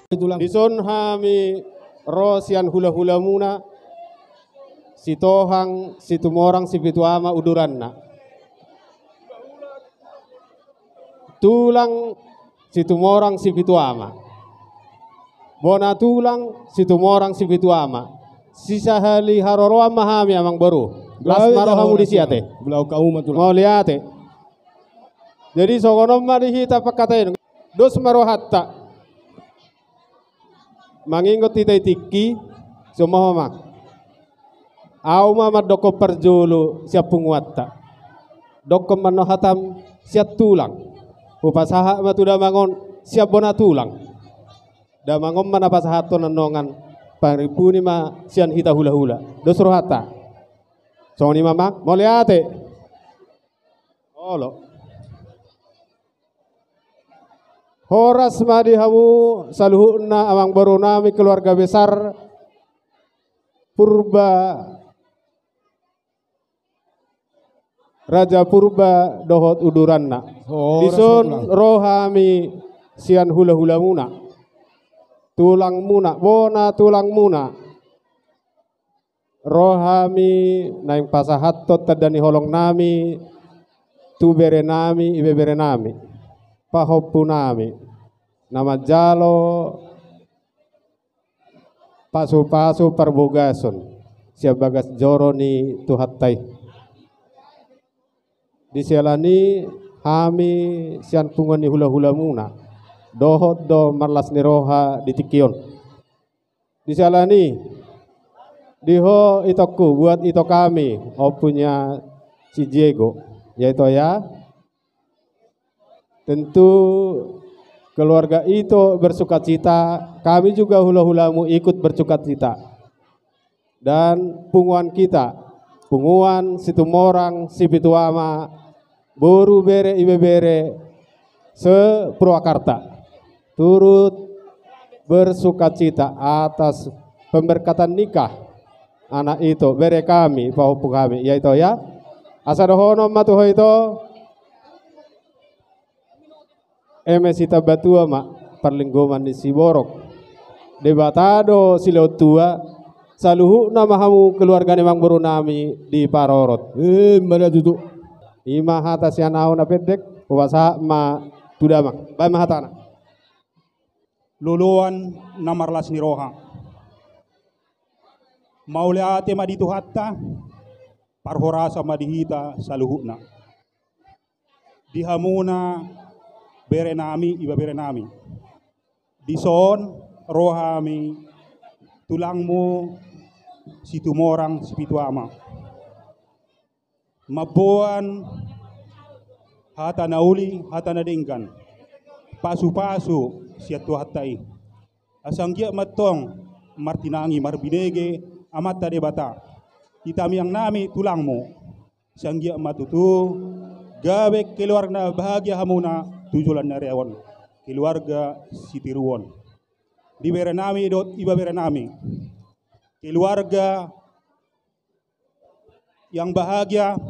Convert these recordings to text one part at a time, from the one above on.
Itulah. Dison hami rosian hula-hula muna si tohang si tumorang si pituama uduranna. Tulang si tumorang si pituama. Bona tulang si tumorang si pituama. Sisa hali haroroa mahami amang baru. Las marohamu disiate. Belau kau matulang. Mau liate. Jadi sokonom marihita pakatain. Dos marohatta. Mangingot titai tiki sumahamak. Au mama doko perjulu siap punguatta. Doko manohatam siap tulang. Upasaha matuda mangon siap bona tulang. Da mangon mana pasahato nanongan paripuni ma sian hita hula-hula. Dos rohata. Songni mamak moliate. Olo. Horas madi hamu saluhuna amang baru nami keluarga besar Purba Raja Purba dohot uduranna. Dison rohami sian hula-hula muna. Tulang muna, bona tulang muna. Rohami naing pasahatot tadani holong nami tu bere nami ibe bere nami. Pahopu nami nama jalo pasu-pasu perbogason siap bagas joroni tuhattai disialani hami sian pungoni hula-hula muna dohot do marlas niroha ditikion disialani diho itoku buat ito kami punya si Diego yaitu ya. Tentu keluarga itu bersukacita, kami juga hula-hulamu ikut bersukacita. Dan punguan kita, punguan si tumorang, si pituama, boru bere ibe bere, se Purwakarta. Turut bersukacita atas pemberkatan nikah anak itu, bere kami, paupu kami, yaitu ya. Asadohono matuho itu. Sita batua mak perlinggoman di Siborok debatado silaut tua saluhu nama hamu keluarga nemang baru nami di Parorot Mana tutu ima hata sian au na pedek wasa ma tudamak bay mahatana luluan namarlas ni roha mauliate maditu hatta parhorasa madihita saluhuna dihamuna bere nami iba bere nami dison rohami tulangmu si tumorang si pituama mabuan hata nauli hata nadingkan pasu-pasu siat tuhatai asanggia matong martinangi marbinege amata debata kita yang nami tulangmu sanggia matutu gawe keluarga bahagia hamuna tujulan nariawan keluarga Sitiruon di berenami dot iba berenami keluarga yang bahagia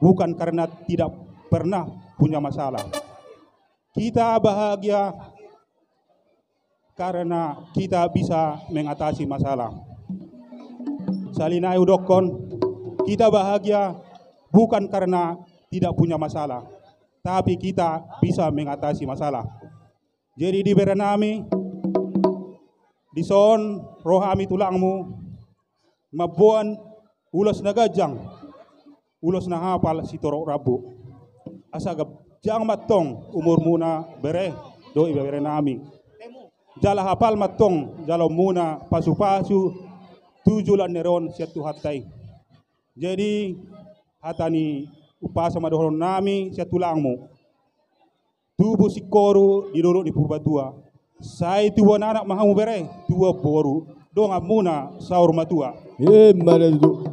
bukan karena tidak pernah punya masalah kita bahagia karena kita bisa mengatasi masalah salinai udokon kita bahagia bukan karena tidak punya masalah tapi kita bisa mengatasi masalah. Jadi di berenami, di son rohami tulangmu, mabuan ulos na gajang, ulos na hapal si torok rabu. Asagap jang matong umur muna bere do iba berenami. Jala hapal matong jalo muna pasu-pasu tujulan neron siat tuhatai. Jadi hatani upasa madohon nami siya tulangmu tubuh si koru didorok di Purbatua sai tua anak mahamu bere tua boru dong muna saur matua Mana tutu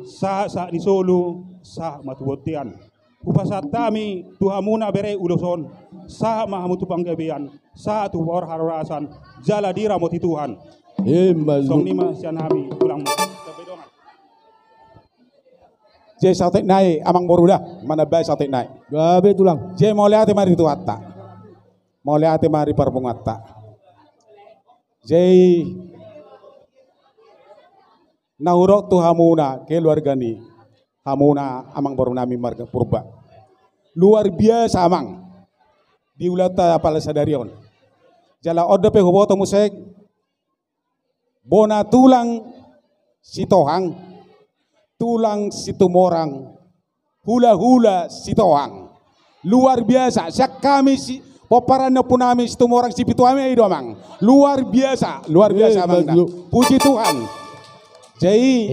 sa di Solo sa matuotian upasa tami tuhamuna bere uloson sa mahamu tu panggabean sa tu war harasan jala dira moti Tuhan Mana song nima sian hami tulangmu Je sautek naik amang boruda mana bay sautek naik gabe tulang je mau lihat mari tu hatta mau lihat mari parpungatta Jadi naurok tu hamuna keluarga ni hamuna amang baru nami marga purba. Luar biasa amang. Diulata apala sadarion. Jala oda pe huboto musek. Bona tulang si tohang. Tulang si tumorang. Hula-hula si tohang. Luar biasa. Siak kami si poparannya pun kami si tumorang si pituame itu amang. Luar biasa amang. Puji Tuhan. Jadi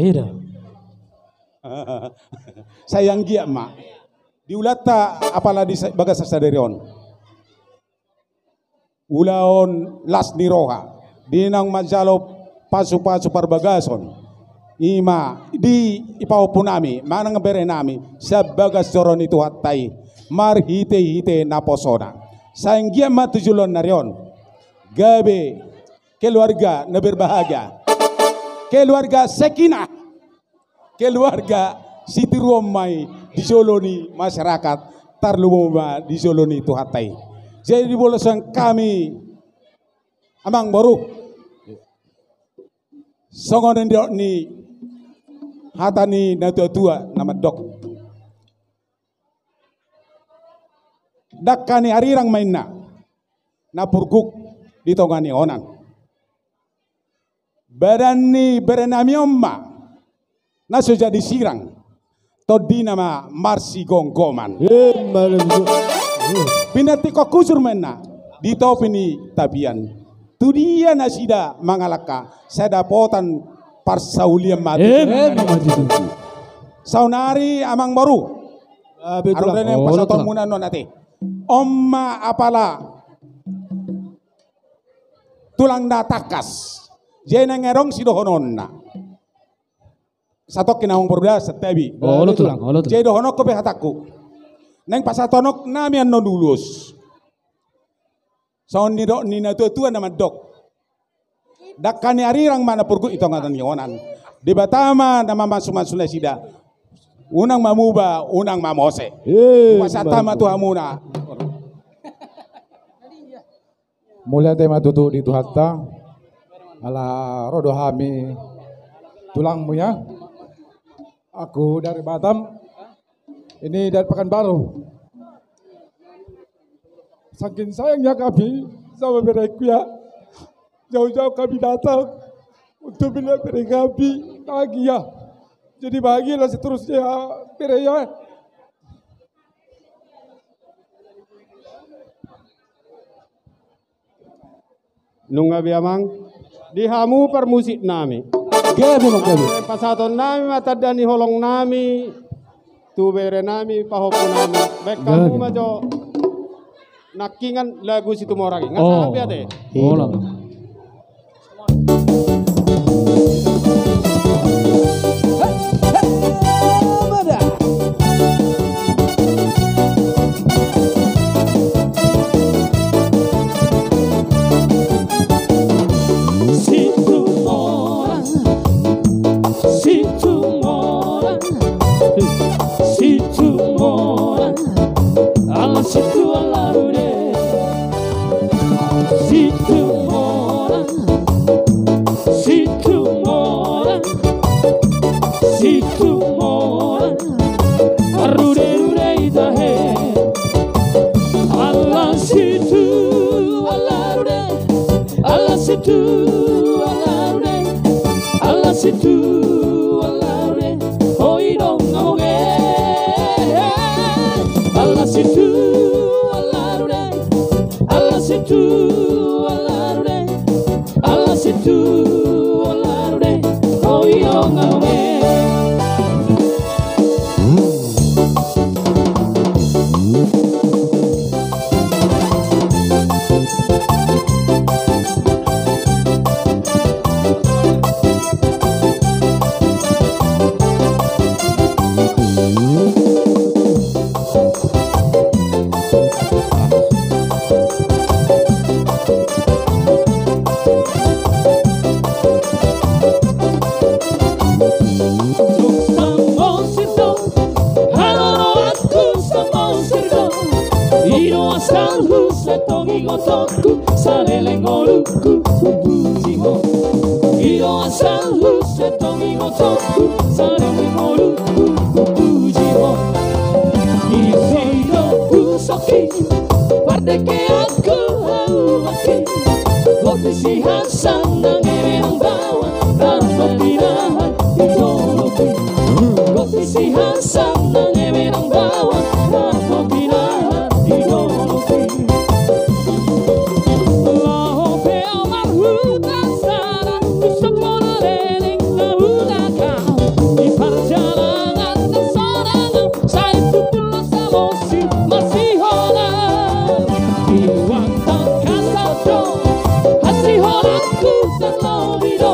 sayang gia mak. Diulata apala di bagas sadarion. Ulaon las niroha. Dinang majalo pasu-pasu parbagason. Ima di ipaupo nami, manang bere nami sa bagas joron itu hatai marhite-hite naposona. Sayang matujulon narion. Gabe keluarga na berbahagia. Keluarga Sekinah. Keluarga Siti Romai di Soloni masyarakat Tarlumuma di Soloni itu hatai. Jadi di bolosan kami amang baru songon ni hatani na tua nama dok dakani harirang mainna na purguk di tongani onan badani berenami omma na sudah disirang todi nama Marsi Gonggoman pinati kok kusur menna di topini tabian tu dia nasida mangalaka sedapotan parsauliam mati saunari amang baru arudene pasaton munan nonate omma apala tulang datakas jena ngerong sidohononna satok kinawang perda setebi jadi dohonok ko behataku neng pasatonok nami anno dulus saun nidok nina tua nama dok dakani arirang mana purgu itu ngatan yonan di Batama nama masuk-masuk sida unang mamuba unang mamose pasatama tu hamuna mulia tema tutu di tuhatta ala rodo hami tulangmu ya. Aku dari Batam, ini dari Pekanbaru. Saking sayangnya kami sama mereka ya, jauh-jauh kami datang untuk melihat mereka kami bahagia. Jadi bahagialah seterusnya mereka. Nunga biamang dihamu permusik nami. Gabi. Pasaton nami matadani holong nami tu bere nami pahopo nami bekamu majo nakingan lagu situ morangi ngasa biade Iro asal husa togi gotoku salele ngoruku selalu setongi ngotoku sarang molu ujiwo isi doku soki pardeke aku hawaki Lotisi Hasan nang emang bawa Rasa pinahan ideologi Lotisi Hasan nang emang bawa Rasa pinahan ideologi Lope almarhuta sana Kusepona leling ngabulakau Di perjalanan kesorangan Saya tutulah samosi masih honang Di waktu kasado Hasiholanku terlobido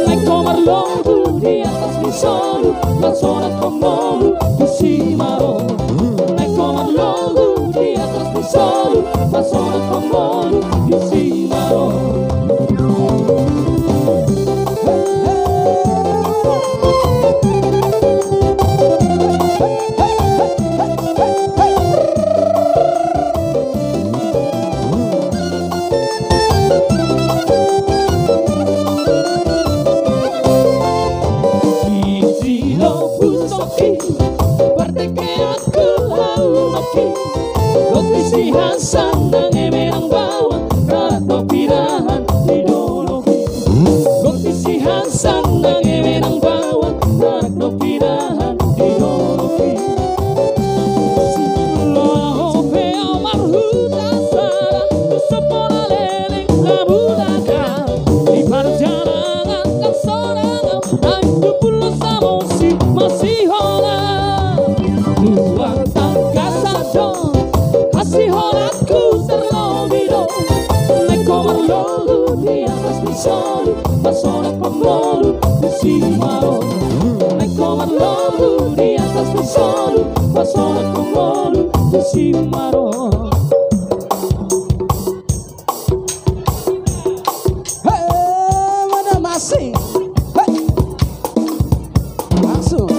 Naik komar lombu di atas misolu Langsonat komolu di simaro Naik komar lombu di atas misolu Langsonat komolu di simaro Lotisi Hasan nang emerang bawang Ratno pirahan ideologi Lotisi Hasan nang emerang bawang Ratno pirahan ideologi Lope almarhuta sana Sepona leling ngabulakau Di perjalanan kesorangan Naik dupul samosi masih honang Luang kasado Hasiholanku terlobido Naik komar lolu di atas misolu Pasonat pemolu di simaro Naik komar lolu di atas misolu Pasonat pemolu di simaro Hei, mana masih? Hei, langsung.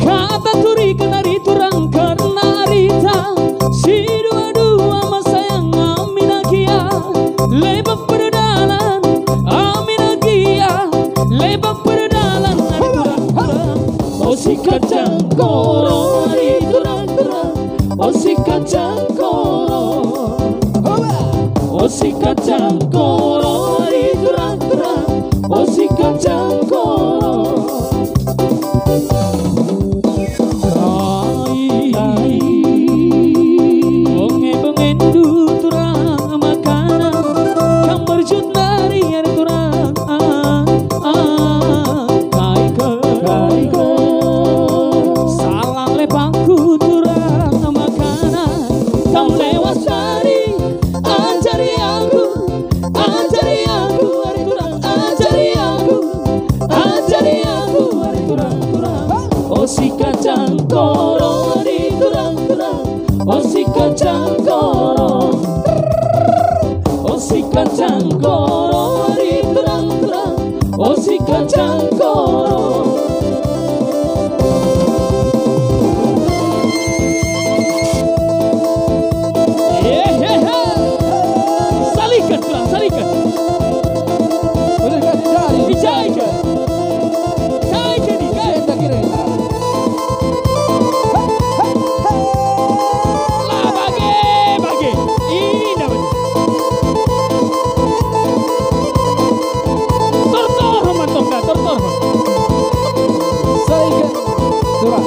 Kata turi kenari turang karena rita Si dua-dua masa yang aminagia Lebak berdalan aminagia Lebak berdalan turang-turang Oh si kacang koro ari turang-turang Oh si kacang koro Oh si kacang koro ari turang-turang Oh si kacang koro Bengen du turang makanan Yang berjut dari yang turang Kaike Salang lepangku turang makanan Kamu lewat dari Ajari aku hari turang Ajari aku hari turang Oh si kacang koro hari turang Oh si kacang koro Oh si kacang koro hari turang Oh si kacang koro Salikan turang salikan Dijaikan Kaikan di kaikan kira Bagi ini namanya tortor mantap tortor Saikan turang.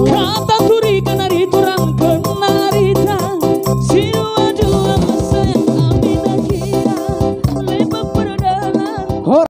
Kata